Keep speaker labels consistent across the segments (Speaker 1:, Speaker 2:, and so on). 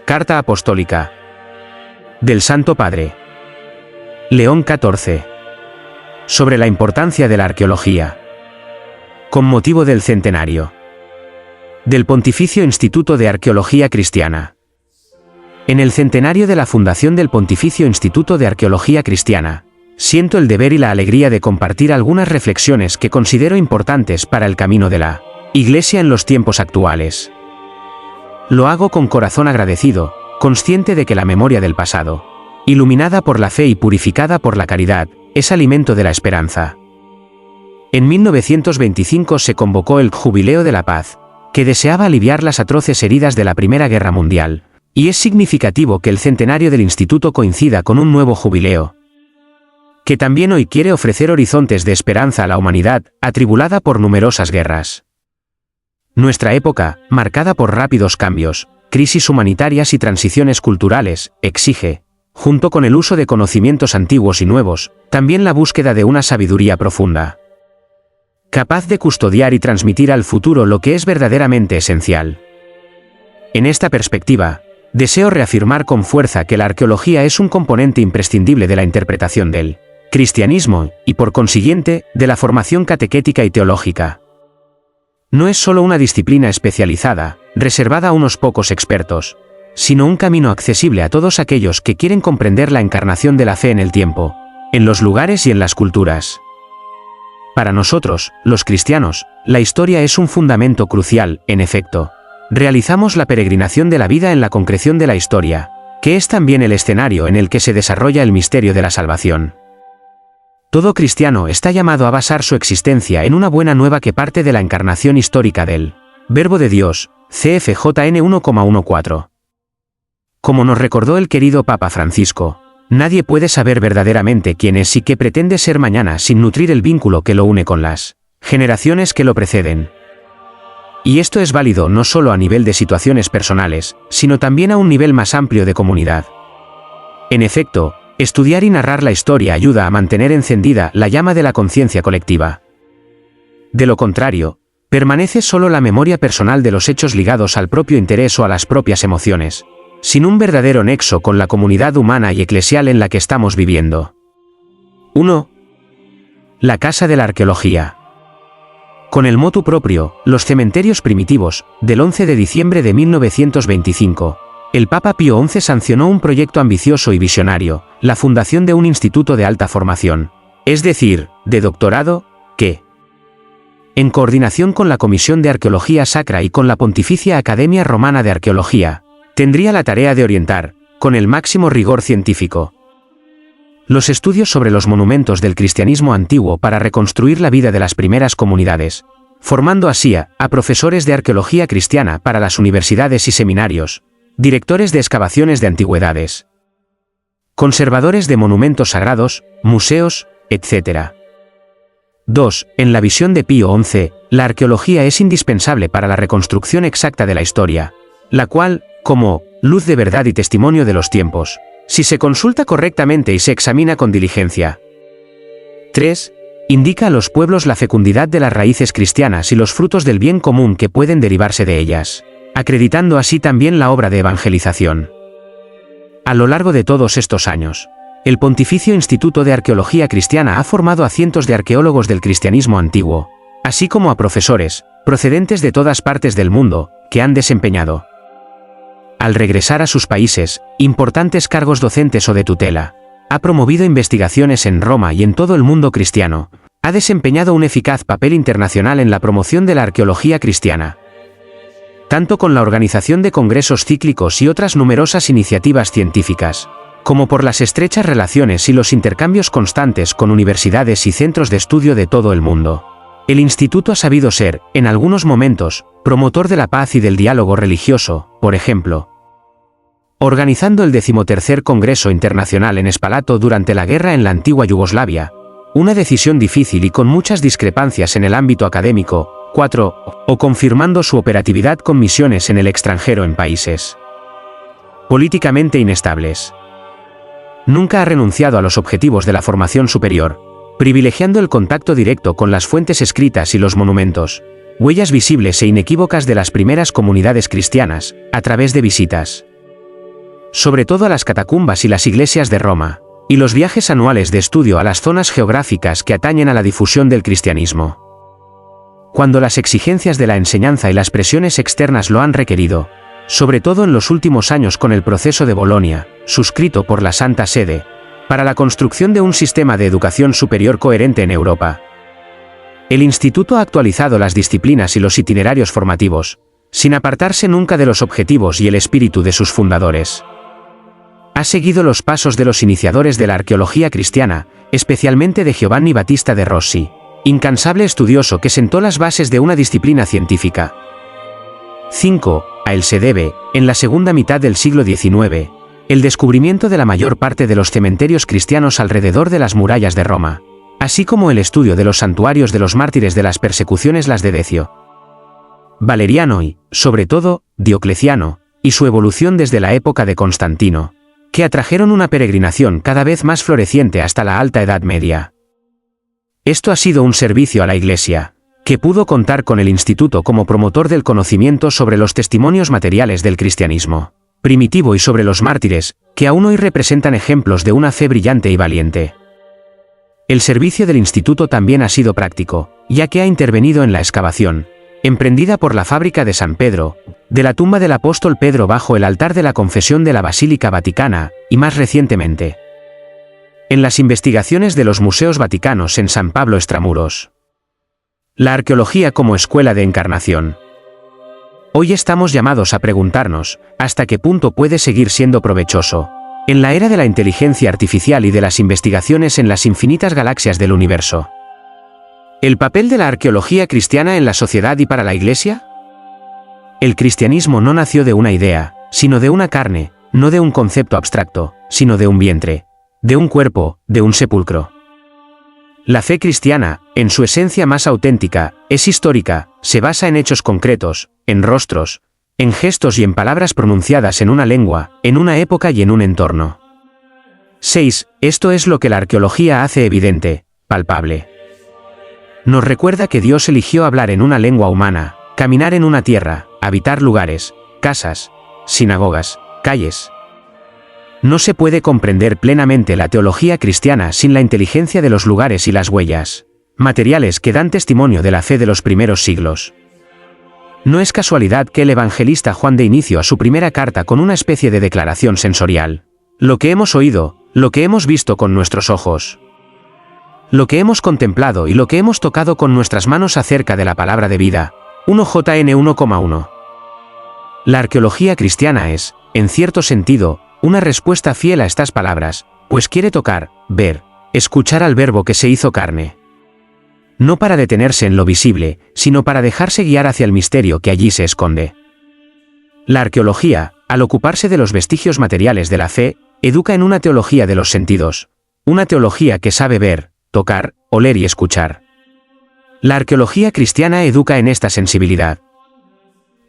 Speaker 1: Carta Apostólica del Santo Padre León XIV sobre la importancia de la arqueología, con motivo del centenario del Pontificio Instituto de Arqueología Cristiana. En el centenario de la fundación del Pontificio Instituto de Arqueología Cristiana, siento el deber y la alegría de compartir algunas reflexiones que considero importantes para el camino de la Iglesia en los tiempos actuales. Lo hago con corazón agradecido, consciente de que la memoria del pasado, iluminada por la fe y purificada por la caridad, es alimento de la esperanza. En 1925 se convocó el Jubileo de la Paz, que deseaba aliviar las atroces heridas de la Primera Guerra Mundial, y es significativo que el centenario del Instituto coincida con un nuevo jubileo, que también hoy quiere ofrecer horizontes de esperanza a la humanidad, atribulada por numerosas guerras. Nuestra época, marcada por rápidos cambios, crisis humanitarias y transiciones culturales, exige, junto con el uso de conocimientos antiguos y nuevos, también la búsqueda de una sabiduría profunda, capaz de custodiar y transmitir al futuro lo que es verdaderamente esencial. En esta perspectiva, deseo reafirmar con fuerza que la arqueología es un componente imprescindible de la interpretación del cristianismo y, por consiguiente, de la formación catequética y teológica. No es solo una disciplina especializada, reservada a unos pocos expertos, sino un camino accesible a todos aquellos que quieren comprender la encarnación de la fe en el tiempo, en los lugares y en las culturas. Para nosotros, los cristianos, la historia es un fundamento crucial, en efecto. Realizamos la peregrinación de la vida en la concreción de la historia, que es también el escenario en el que se desarrolla el misterio de la salvación. Todo cristiano está llamado a basar su existencia en una buena nueva que parte de la encarnación histórica del Verbo de Dios, CFJN 1,14. Como nos recordó el querido Papa Francisco, nadie puede saber verdaderamente quién es y qué pretende ser mañana sin nutrir el vínculo que lo une con las generaciones que lo preceden. Y esto es válido no solo a nivel de situaciones personales, sino también a un nivel más amplio de comunidad. En efecto, estudiar y narrar la historia ayuda a mantener encendida la llama de la conciencia colectiva. De lo contrario, permanece solo la memoria personal de los hechos ligados al propio interés o a las propias emociones, sin un verdadero nexo con la comunidad humana y eclesial en la que estamos viviendo. 1. La Casa de la Arqueología. Con el motu propio, Los cementerios primitivos, del 11 de diciembre de 1925, el Papa Pío XI sancionó un proyecto ambicioso y visionario, la fundación de un instituto de alta formación, es decir, de doctorado, que, en coordinación con la Comisión de Arqueología Sacra y con la Pontificia Academia Romana de Arqueología, tendría la tarea de orientar, con el máximo rigor científico, los estudios sobre los monumentos del cristianismo antiguo para reconstruir la vida de las primeras comunidades, formando así a profesores de arqueología cristiana para las universidades y seminarios, directores de excavaciones de antigüedades, conservadores de monumentos sagrados, museos, etc. 2. En la visión de Pío XI, la arqueología es indispensable para la reconstrucción exacta de la historia, la cual, como luz de verdad y testimonio de los tiempos, si se consulta correctamente y se examina con diligencia. 3. Indica a los pueblos la fecundidad de las raíces cristianas y los frutos del bien común que pueden derivarse de ellas, acreditando así también la obra de evangelización. A lo largo de todos estos años, el Pontificio Instituto de Arqueología Cristiana ha formado a cientos de arqueólogos del cristianismo antiguo, así como a profesores, procedentes de todas partes del mundo, que han desempeñado, al regresar a sus países, importantes cargos docentes o de tutela. Ha promovido investigaciones en Roma y en todo el mundo cristiano. Ha desempeñado un eficaz papel internacional en la promoción de la arqueología cristiana, tanto con la organización de congresos cíclicos y otras numerosas iniciativas científicas, como por las estrechas relaciones y los intercambios constantes con universidades y centros de estudio de todo el mundo. El instituto ha sabido ser, en algunos momentos, promotor de la paz y del diálogo religioso, por ejemplo, organizando el 13º Congreso Internacional en Spalato durante la guerra en la antigua Yugoslavia, una decisión difícil y con muchas discrepancias en el ámbito académico. 4. O confirmando su operatividad con misiones en el extranjero en países políticamente inestables. Nunca ha renunciado a los objetivos de la formación superior, privilegiando el contacto directo con las fuentes escritas y los monumentos, huellas visibles e inequívocas de las primeras comunidades cristianas, a través de visitas sobre todo a las catacumbas y las iglesias de Roma, y los viajes anuales de estudio a las zonas geográficas que atañen a la difusión del cristianismo. Cuando las exigencias de la enseñanza y las presiones externas lo han requerido, sobre todo en los últimos años con el proceso de Bolonia, suscrito por la Santa Sede, para la construcción de un sistema de educación superior coherente en Europa. El Instituto ha actualizado las disciplinas y los itinerarios formativos, sin apartarse nunca de los objetivos y el espíritu de sus fundadores. Ha seguido los pasos de los iniciadores de la arqueología cristiana, especialmente de Giovanni Battista de Rossi, incansable estudioso que sentó las bases de una disciplina científica. 5. A él se debe, en la segunda mitad del siglo XIX, el descubrimiento de la mayor parte de los cementerios cristianos alrededor de las murallas de Roma, así como el estudio de los santuarios de los mártires de las persecuciones las de Decio, Valeriano y, sobre todo, Diocleciano, y su evolución desde la época de Constantino, que atrajeron una peregrinación cada vez más floreciente hasta la Alta Edad Media. Esto ha sido un servicio a la Iglesia, que pudo contar con el Instituto como promotor del conocimiento sobre los testimonios materiales del cristianismo primitivo y sobre los mártires, que aún hoy representan ejemplos de una fe brillante y valiente. El servicio del Instituto también ha sido práctico, ya que ha intervenido en la excavación, emprendida por la fábrica de San Pedro, de la tumba del apóstol Pedro bajo el altar de la confesión de la Basílica Vaticana, y más recientemente, en las investigaciones de los museos vaticanos en San Pablo Extramuros. La arqueología como escuela de encarnación. Hoy estamos llamados a preguntarnos, ¿hasta qué punto puede seguir siendo provechoso, en la era de la inteligencia artificial y de las investigaciones en las infinitas galaxias del universo, el papel de la arqueología cristiana en la sociedad y para la Iglesia? El cristianismo no nació de una idea, sino de una carne, no de un concepto abstracto, sino de un vientre, de un cuerpo, de un sepulcro. La fe cristiana, en su esencia más auténtica, es histórica, se basa en hechos concretos, en rostros, en gestos y en palabras pronunciadas en una lengua, en una época y en un entorno. 6. Esto es lo que la arqueología hace evidente, palpable. Nos recuerda que Dios eligió hablar en una lengua humana, caminar en una tierra, habitar lugares, casas, sinagogas, calles. No se puede comprender plenamente la teología cristiana sin la inteligencia de los lugares y las huellas materiales que dan testimonio de la fe de los primeros siglos. No es casualidad que el evangelista Juan dé inicio a su primera carta con una especie de declaración sensorial. Lo que hemos oído, lo que hemos visto con nuestros ojos, lo que hemos contemplado y lo que hemos tocado con nuestras manos acerca de la palabra de vida. 1 JN 1,1. La arqueología cristiana es, en cierto sentido, una respuesta fiel a estas palabras, pues quiere tocar, ver, escuchar al Verbo que se hizo carne. No para detenerse en lo visible, sino para dejarse guiar hacia el misterio que allí se esconde. La arqueología, al ocuparse de los vestigios materiales de la fe, educa en una teología de los sentidos, una teología que sabe ver, tocar, oler y escuchar. La arqueología cristiana educa en esta sensibilidad.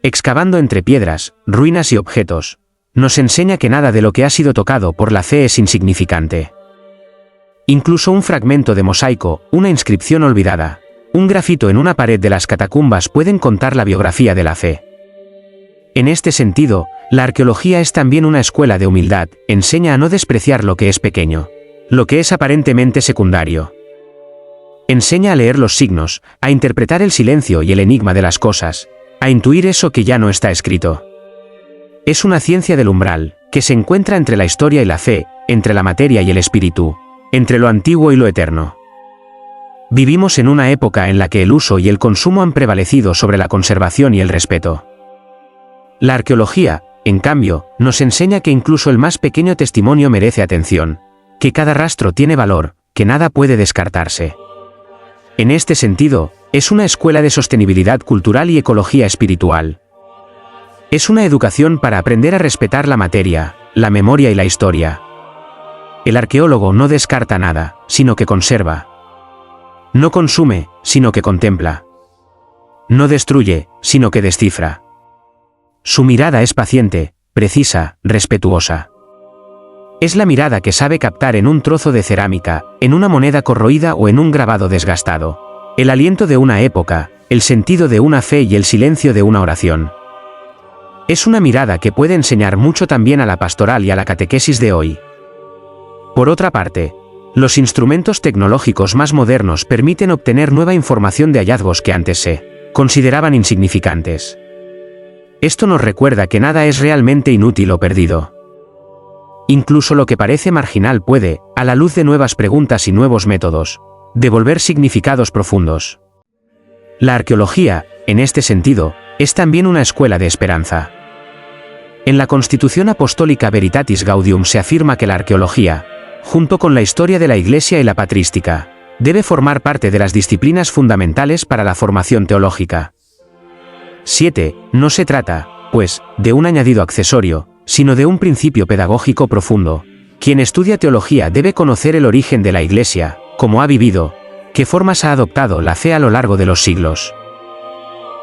Speaker 1: Excavando entre piedras, ruinas y objetos, nos enseña que nada de lo que ha sido tocado por la fe es insignificante. Incluso un fragmento de mosaico, una inscripción olvidada, un grafito en una pared de las catacumbas pueden contar la biografía de la fe. En este sentido, la arqueología es también una escuela de humildad, enseña a no despreciar lo que es pequeño, lo que es aparentemente secundario. Enseña a leer los signos, a interpretar el silencio y el enigma de las cosas, a intuir eso que ya no está escrito. Es una ciencia del umbral, que se encuentra entre la historia y la fe, entre la materia y el espíritu, entre lo antiguo y lo eterno. Vivimos en una época en la que el uso y el consumo han prevalecido sobre la conservación y el respeto. La arqueología, en cambio, nos enseña que incluso el más pequeño testimonio merece atención, que cada rastro tiene valor, que nada puede descartarse. En este sentido, es una escuela de sostenibilidad cultural y ecología espiritual. Es una educación para aprender a respetar la materia, la memoria y la historia. El arqueólogo no descarta nada, sino que conserva. No consume, sino que contempla. No destruye, sino que descifra. Su mirada es paciente, precisa, respetuosa. Es la mirada que sabe captar en un trozo de cerámica, en una moneda corroída o en un grabado desgastado, el aliento de una época, el sentido de una fe y el silencio de una oración. Es una mirada que puede enseñar mucho también a la pastoral y a la catequesis de hoy. Por otra parte, los instrumentos tecnológicos más modernos permiten obtener nueva información de hallazgos que antes se consideraban insignificantes. Esto nos recuerda que nada es realmente inútil o perdido. Incluso lo que parece marginal puede, a la luz de nuevas preguntas y nuevos métodos, devolver significados profundos. La arqueología, en este sentido, es también una escuela de esperanza. En la Constitución Apostólica Veritatis Gaudium se afirma que la arqueología, junto con la historia de la Iglesia y la patrística, debe formar parte de las disciplinas fundamentales para la formación teológica. 7. No se trata, pues, de un añadido accesorio, sino de un principio pedagógico profundo. Quien estudia teología debe conocer el origen de la Iglesia, cómo ha vivido, qué formas ha adoptado la fe a lo largo de los siglos.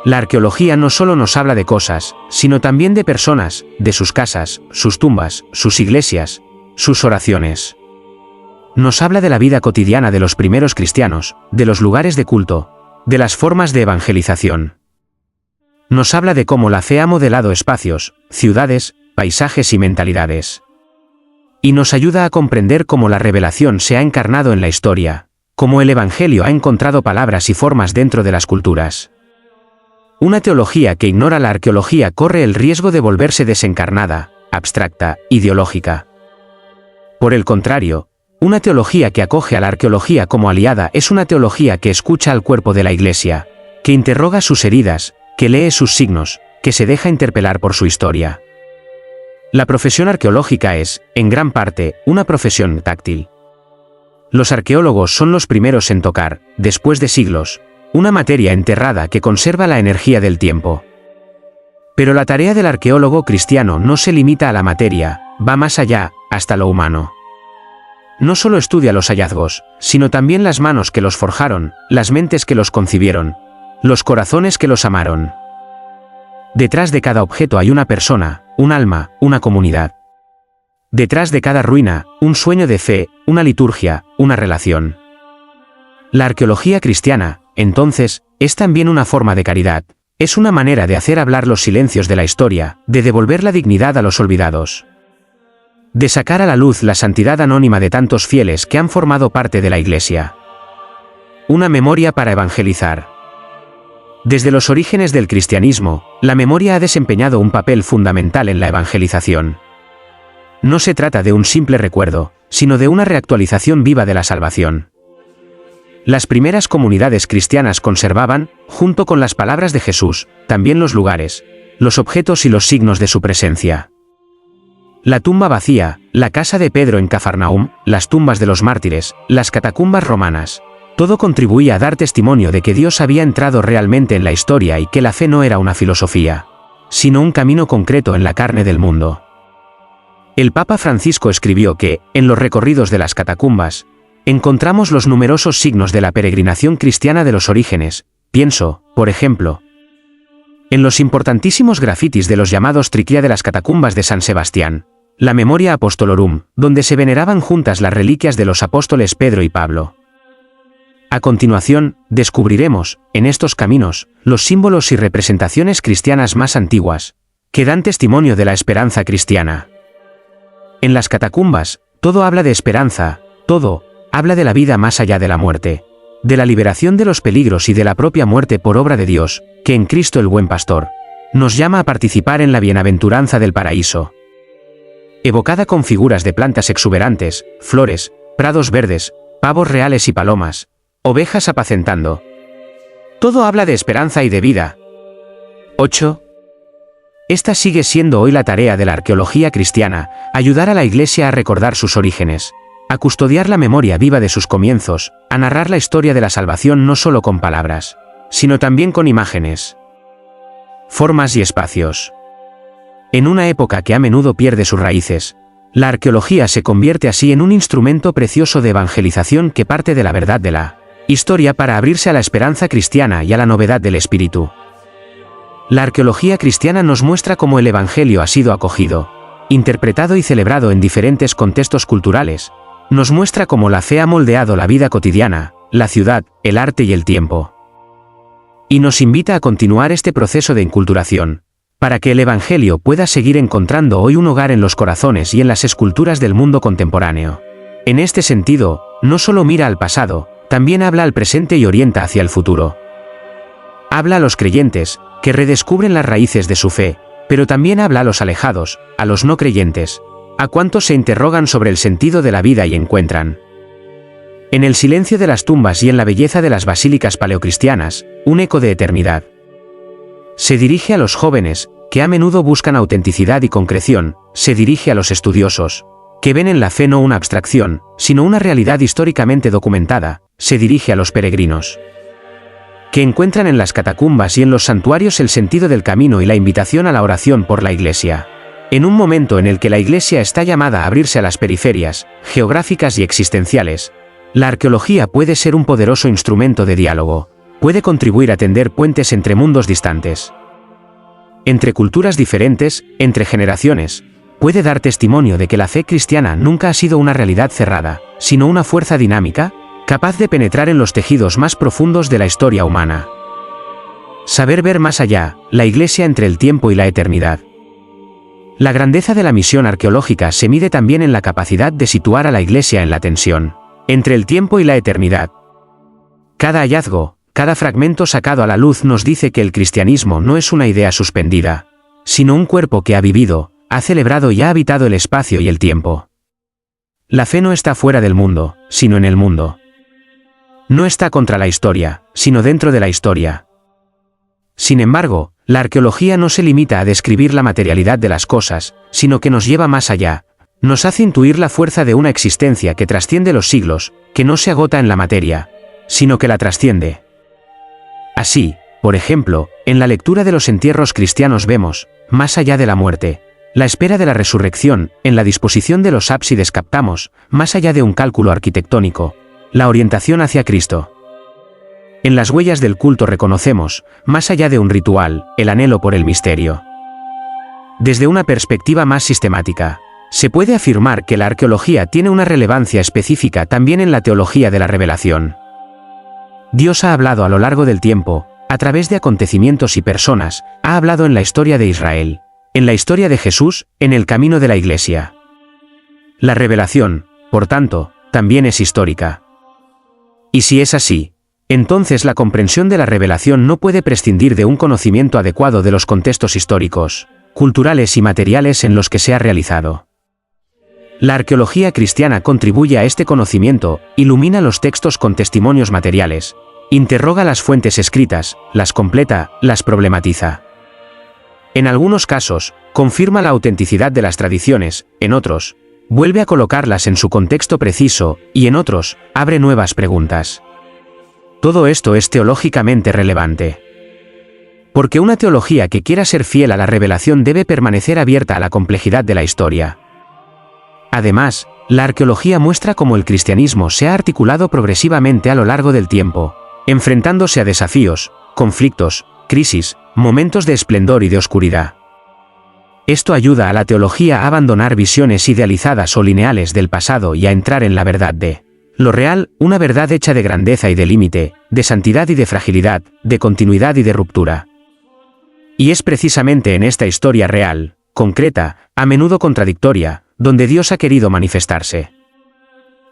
Speaker 1: La arqueología no solo nos habla de cosas, sino también de personas, de sus casas, sus tumbas, sus iglesias, sus oraciones. Nos habla de la vida cotidiana de los primeros cristianos, de los lugares de culto, de las formas de evangelización. Nos habla de cómo la fe ha modelado espacios, ciudades, paisajes y mentalidades. Y nos ayuda a comprender cómo la revelación se ha encarnado en la historia, cómo el Evangelio ha encontrado palabras y formas dentro de las culturas. Una teología que ignora la arqueología corre el riesgo de volverse desencarnada, abstracta, ideológica. Por el contrario, una teología que acoge a la arqueología como aliada es una teología que escucha al cuerpo de la Iglesia, que interroga sus heridas, que lee sus signos, que se deja interpelar por su historia. La profesión arqueológica es, en gran parte, una profesión táctil. Los arqueólogos son los primeros en tocar, después de siglos, una materia enterrada que conserva la energía del tiempo. Pero la tarea del arqueólogo cristiano no se limita a la materia, va más allá, hasta lo humano. No solo estudia los hallazgos, sino también las manos que los forjaron, las mentes que los concibieron, los corazones que los amaron. Detrás de cada objeto hay una persona, un alma, una comunidad. Detrás de cada ruina, un sueño de fe, una liturgia, una relación. La arqueología cristiana, entonces, es también una forma de caridad, es una manera de hacer hablar los silencios de la historia, de devolver la dignidad a los olvidados. De sacar a la luz la santidad anónima de tantos fieles que han formado parte de la Iglesia. Una memoria para evangelizar. Desde los orígenes del cristianismo, la memoria ha desempeñado un papel fundamental en la evangelización. No se trata de un simple recuerdo, sino de una reactualización viva de la salvación. Las primeras comunidades cristianas conservaban, junto con las palabras de Jesús, también los lugares, los objetos y los signos de su presencia. La tumba vacía, la casa de Pedro en Cafarnaúm, las tumbas de los mártires, las catacumbas romanas, todo contribuía a dar testimonio de que Dios había entrado realmente en la historia y que la fe no era una filosofía, sino un camino concreto en la carne del mundo. El Papa Francisco escribió que, en los recorridos de las catacumbas, encontramos los numerosos signos de la peregrinación cristiana de los orígenes. Pienso, por ejemplo, en los importantísimos grafitis de los llamados triquia de las catacumbas de San Sebastián, la Memoria Apostolorum, donde se veneraban juntas las reliquias de los apóstoles Pedro y Pablo. A continuación, descubriremos, en estos caminos, los símbolos y representaciones cristianas más antiguas, que dan testimonio de la esperanza cristiana. En las catacumbas, todo habla de esperanza, todo habla de la vida más allá de la muerte, de la liberación de los peligros y de la propia muerte por obra de Dios, que en Cristo el buen pastor, nos llama a participar en la bienaventuranza del paraíso. Evocada con figuras de plantas exuberantes, flores, prados verdes, pavos reales y palomas, ovejas apacentando. Todo habla de esperanza y de vida. 8. Esta sigue siendo hoy la tarea de la arqueología cristiana, ayudar a la Iglesia a recordar sus orígenes, a custodiar la memoria viva de sus comienzos, a narrar la historia de la salvación no solo con palabras, sino también con imágenes, formas y espacios. En una época que a menudo pierde sus raíces, la arqueología se convierte así en un instrumento precioso de evangelización que parte de la verdad de la historia para abrirse a la esperanza cristiana y a la novedad del espíritu. La arqueología cristiana nos muestra cómo el Evangelio ha sido acogido, interpretado y celebrado en diferentes contextos culturales. Nos muestra cómo la fe ha moldeado la vida cotidiana, la ciudad, el arte y el tiempo. Y nos invita a continuar este proceso de enculturación, para que el Evangelio pueda seguir encontrando hoy un hogar en los corazones y en las esculturas del mundo contemporáneo. En este sentido, no solo mira al pasado, también habla al presente y orienta hacia el futuro. Habla a los creyentes, que redescubren las raíces de su fe, pero también habla a los alejados, a los no creyentes, a cuantos se interrogan sobre el sentido de la vida y encuentran en el silencio de las tumbas y en la belleza de las basílicas paleocristianas, un eco de eternidad. Se dirige a los jóvenes, que a menudo buscan autenticidad y concreción, se dirige a los estudiosos, que ven en la fe no una abstracción, sino una realidad históricamente documentada, se dirige a los peregrinos, que encuentran en las catacumbas y en los santuarios el sentido del camino y la invitación a la oración por la Iglesia. En un momento en el que la Iglesia está llamada a abrirse a las periferias, geográficas y existenciales, la arqueología puede ser un poderoso instrumento de diálogo, puede contribuir a tender puentes entre mundos distantes, entre culturas diferentes, entre generaciones, puede dar testimonio de que la fe cristiana nunca ha sido una realidad cerrada, sino una fuerza dinámica, capaz de penetrar en los tejidos más profundos de la historia humana. Saber ver más allá, la Iglesia entre el tiempo y la eternidad. La grandeza de la misión arqueológica se mide también en la capacidad de situar a la Iglesia en la tensión entre el tiempo y la eternidad. Cada hallazgo, cada fragmento sacado a la luz nos dice que el cristianismo no es una idea suspendida, sino un cuerpo que ha vivido, ha celebrado y ha habitado el espacio y el tiempo. La fe no está fuera del mundo, sino en el mundo. No está contra la historia, sino dentro de la historia. Sin embargo, la arqueología no se limita a describir la materialidad de las cosas, sino que nos lleva más allá, nos hace intuir la fuerza de una existencia que trasciende los siglos, que no se agota en la materia, sino que la trasciende. Así, por ejemplo, en la lectura de los entierros cristianos vemos, más allá de la muerte, la espera de la resurrección, en la disposición de los ábsides captamos, más allá de un cálculo arquitectónico, la orientación hacia Cristo. En las huellas del culto reconocemos, más allá de un ritual, el anhelo por el misterio. Desde una perspectiva más sistemática, se puede afirmar que la arqueología tiene una relevancia específica también en la teología de la revelación. Dios ha hablado a lo largo del tiempo, a través de acontecimientos y personas, ha hablado en la historia de Israel, en la historia de Jesús, en el camino de la Iglesia. La revelación, por tanto, también es histórica. Y si es así, entonces la comprensión de la revelación no puede prescindir de un conocimiento adecuado de los contextos históricos, culturales y materiales en los que se ha realizado. La arqueología cristiana contribuye a este conocimiento, ilumina los textos con testimonios materiales, interroga las fuentes escritas, las completa, las problematiza. En algunos casos, confirma la autenticidad de las tradiciones, en otros, vuelve a colocarlas en su contexto preciso, y en otros, abre nuevas preguntas. Todo esto es teológicamente relevante. Porque una teología que quiera ser fiel a la revelación debe permanecer abierta a la complejidad de la historia. Además, la arqueología muestra cómo el cristianismo se ha articulado progresivamente a lo largo del tiempo, enfrentándose a desafíos, conflictos, crisis, momentos de esplendor y de oscuridad. Esto ayuda a la teología a abandonar visiones idealizadas o lineales del pasado y a entrar en la verdad de lo real, una verdad hecha de grandeza y de límite, de santidad y de fragilidad, de continuidad y de ruptura. Y es precisamente en esta historia real, concreta, a menudo contradictoria, donde Dios ha querido manifestarse.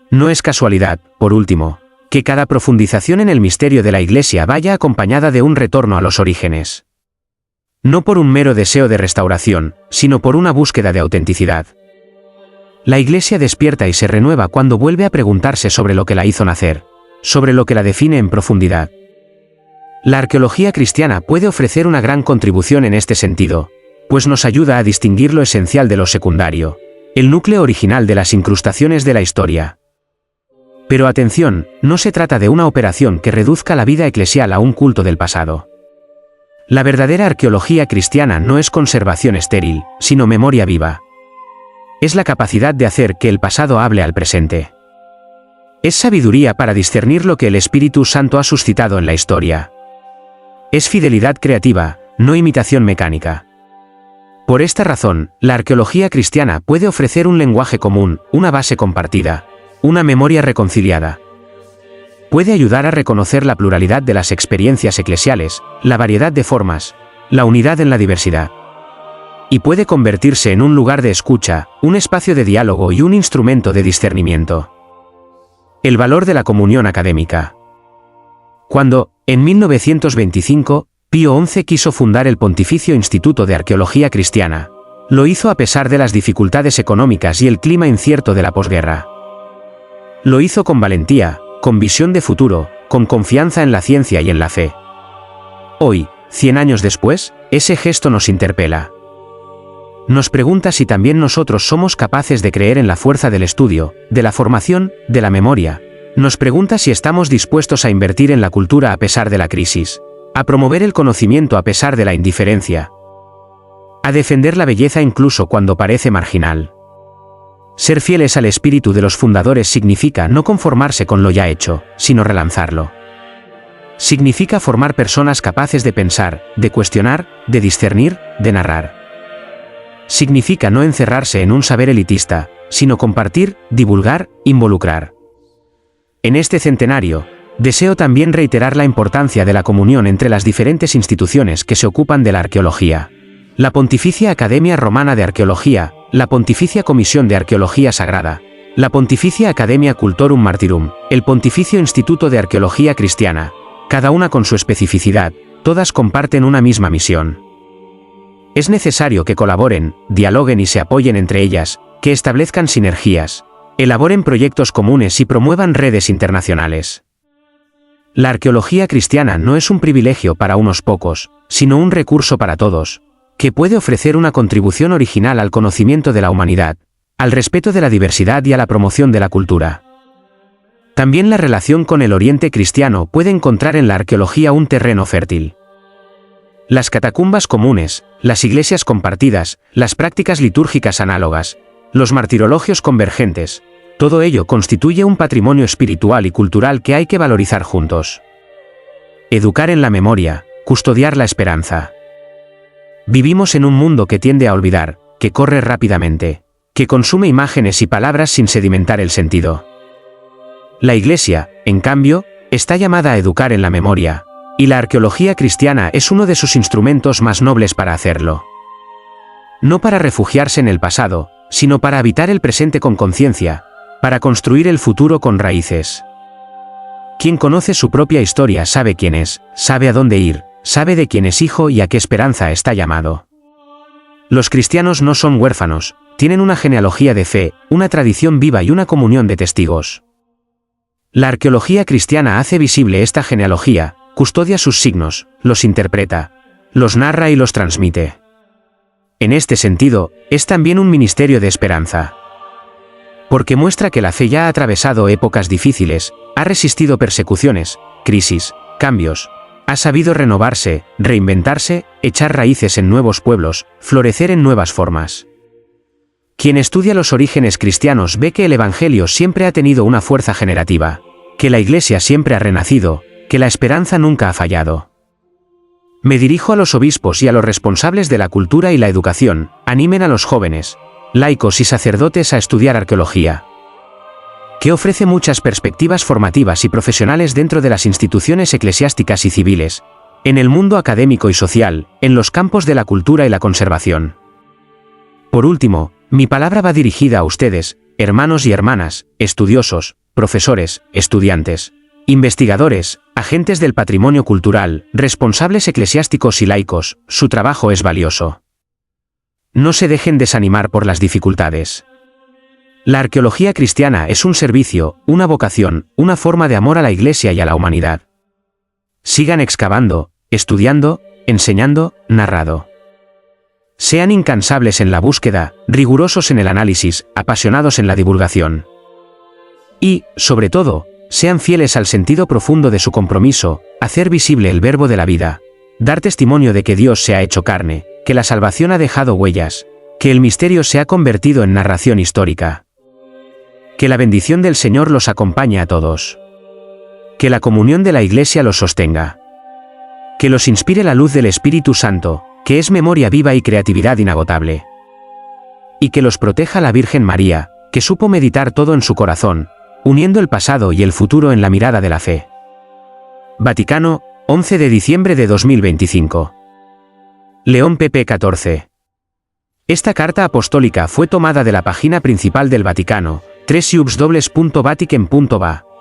Speaker 1: No es casualidad, por último, que cada profundización en el misterio de la Iglesia vaya acompañada de un retorno a los orígenes. No por un mero deseo de restauración, sino por una búsqueda de autenticidad. La Iglesia despierta y se renueva cuando vuelve a preguntarse sobre lo que la hizo nacer, sobre lo que la define en profundidad. La arqueología cristiana puede ofrecer una gran contribución en este sentido, pues nos ayuda a distinguir lo esencial de lo secundario, el núcleo original de las incrustaciones de la historia. Pero atención, no se trata de una operación que reduzca la vida eclesial a un culto del pasado. La verdadera arqueología cristiana no es conservación estéril, sino memoria viva. Es la capacidad de hacer que el pasado hable al presente. Es sabiduría para discernir lo que el Espíritu Santo ha suscitado en la historia. Es fidelidad creativa, no imitación mecánica. Por esta razón, la arqueología cristiana puede ofrecer un lenguaje común, una base compartida, una memoria reconciliada. Puede ayudar a reconocer la pluralidad de las experiencias eclesiales, la variedad de formas, la unidad en la diversidad. y puede convertirse en un lugar de escucha, un espacio de diálogo y un instrumento de discernimiento. El valor de la comunión académica. Cuando, en 1925, Pío XI quiso fundar el Pontificio Instituto de Arqueología Cristiana, lo hizo a pesar de las dificultades económicas y el clima incierto de la posguerra. Lo hizo con valentía, con visión de futuro, con confianza en la ciencia y en la fe. Hoy, 100 años después, ese gesto nos interpela. Nos pregunta si también nosotros somos capaces de creer en la fuerza del estudio, de la formación, de la memoria. Nos pregunta si estamos dispuestos a invertir en la cultura a pesar de la crisis, a promover el conocimiento a pesar de la indiferencia, a defender la belleza incluso cuando parece marginal. Ser fieles al espíritu de los fundadores significa no conformarse con lo ya hecho, sino relanzarlo. Significa formar personas capaces de pensar, de cuestionar, de discernir, de narrar. Significa no encerrarse en un saber elitista, sino compartir, divulgar, involucrar. En este centenario, deseo también reiterar la importancia de la comunión entre las diferentes instituciones que se ocupan de la arqueología. La Pontificia Academia Romana de Arqueología, la Pontificia Comisión de Arqueología Sagrada, la Pontificia Academia Cultorum Martyrum, el Pontificio Instituto de Arqueología Cristiana, cada una con su especificidad, todas comparten una misma misión. Es necesario que colaboren, dialoguen y se apoyen entre ellas, que establezcan sinergias, elaboren proyectos comunes y promuevan redes internacionales. La arqueología cristiana no es un privilegio para unos pocos, sino un recurso para todos, que puede ofrecer una contribución original al conocimiento de la humanidad, al respeto de la diversidad y a la promoción de la cultura. También la relación con el Oriente cristiano puede encontrar en la arqueología un terreno fértil. Las catacumbas comunes, las iglesias compartidas, las prácticas litúrgicas análogas, los martirologios convergentes, todo ello constituye un patrimonio espiritual y cultural que hay que valorizar juntos. Educar en la memoria, custodiar la esperanza. Vivimos en un mundo que tiende a olvidar, que corre rápidamente, que consume imágenes y palabras sin sedimentar el sentido. La Iglesia, en cambio, está llamada a educar en la memoria, y la arqueología cristiana es uno de sus instrumentos más nobles para hacerlo. No para refugiarse en el pasado, sino para habitar el presente con conciencia, para construir el futuro con raíces. Quien conoce su propia historia sabe quién es, sabe a dónde ir, sabe de quién es hijo y a qué esperanza está llamado. Los cristianos no son huérfanos, tienen una genealogía de fe, una tradición viva y una comunión de testigos. La arqueología cristiana hace visible esta genealogía, custodia sus signos, los interpreta, los narra y los transmite. En este sentido, es también un ministerio de esperanza. Porque muestra que la fe ya ha atravesado épocas difíciles, ha resistido persecuciones, crisis, cambios, ha sabido renovarse, reinventarse, echar raíces en nuevos pueblos, florecer en nuevas formas. Quien estudia los orígenes cristianos ve que el Evangelio siempre ha tenido una fuerza generativa, que la Iglesia siempre ha renacido, que la esperanza nunca ha fallado. Me dirijo a los obispos y a los responsables de la cultura y la educación, animen a los jóvenes, laicos y sacerdotes a estudiar arqueología, que ofrece muchas perspectivas formativas y profesionales dentro de las instituciones eclesiásticas y civiles, en el mundo académico y social, en los campos de la cultura y la conservación. Por último, mi palabra va dirigida a ustedes, hermanos y hermanas, estudiosos, profesores, estudiantes, investigadores, agentes del patrimonio cultural, responsables eclesiásticos y laicos, su trabajo es valioso. No se dejen desanimar por las dificultades. La arqueología cristiana es un servicio, una vocación, una forma de amor a la Iglesia y a la humanidad. Sigan excavando, estudiando, enseñando, narrando. Sean incansables en la búsqueda, rigurosos en el análisis, apasionados en la divulgación. Y, sobre todo, sean fieles al sentido profundo de su compromiso, hacer visible el verbo de la vida, dar testimonio de que Dios se ha hecho carne, que la salvación ha dejado huellas, que el misterio se ha convertido en narración histórica. Que la bendición del Señor los acompañe a todos. Que la comunión de la Iglesia los sostenga. Que los inspire la luz del Espíritu Santo, que es memoria viva y creatividad inagotable. Y que los proteja la Virgen María, que supo meditar todo en su corazón, uniendo el pasado y el futuro en la mirada de la fe. Vaticano, 11 de diciembre de 2025. León pp. 14. Esta carta apostólica fue tomada de la página principal del Vaticano, www.vatican.va.